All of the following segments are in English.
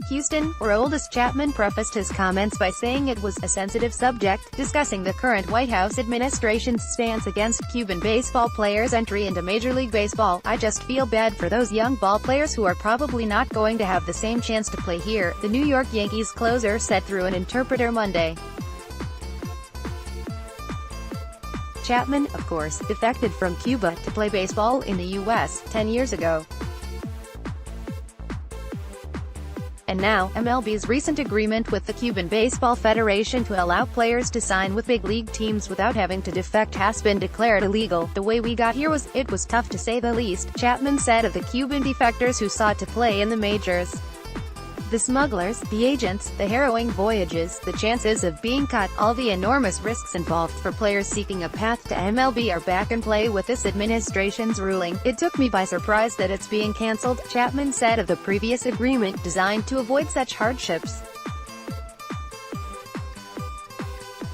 Houston, Aroldis Chapman prefaced his comments by saying it was a sensitive subject, discussing the current White House administration's stance against Cuban baseball players' entry into Major League Baseball. "I just feel bad for those young ball players who are probably not going to have the same chance to play here," the New York Yankees closer said through an interpreter Monday. Chapman, of course, defected from Cuba to play baseball in the U.S. 10 years ago. And now, MLB's recent agreement with the Cuban Baseball Federation to allow players to sign with big league teams without having to defect has been declared illegal. "The way we got here was tough to say the least," Chapman said of the Cuban defectors who sought to play in the majors. "The smugglers, the agents, the harrowing voyages, the chances of being caught, all the enormous risks involved for players seeking a path to MLB are back in play with this administration's ruling. It took me by surprise that it's being cancelled," Chapman said of the previous agreement designed to avoid such hardships.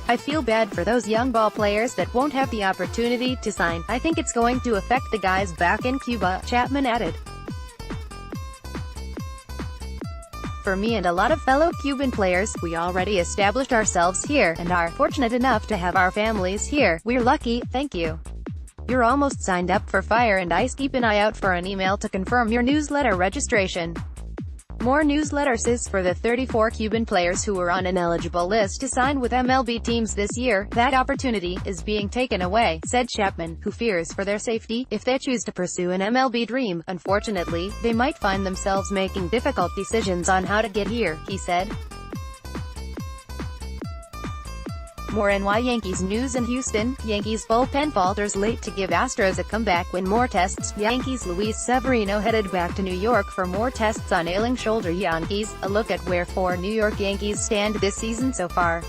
"I feel bad for those young ball players that won't have the opportunity to sign. I think it's going to affect the guys back in Cuba," Chapman added. "For me and a lot of fellow Cuban players, we already established ourselves here, and are fortunate enough to have our families here. We're lucky, thank you. You're almost signed up for Fire and Ice. Keep an eye out for an email to confirm your newsletter registration." More newsletters is for the 34 Cuban players who were on an eligible list to sign with MLB teams this year. "That opportunity is being taken away," said Chapman, who fears for their safety if they choose to pursue an MLB dream. "Unfortunately, they might find themselves making difficult decisions on how to get here," he said. More NY Yankees news in Houston. Yankees bullpen falters late to give Astros a comeback win. More tests. Yankees Luis Severino headed back to New York for more tests on ailing shoulder. Yankees, a look at where 4 New York Yankees stand this season so far.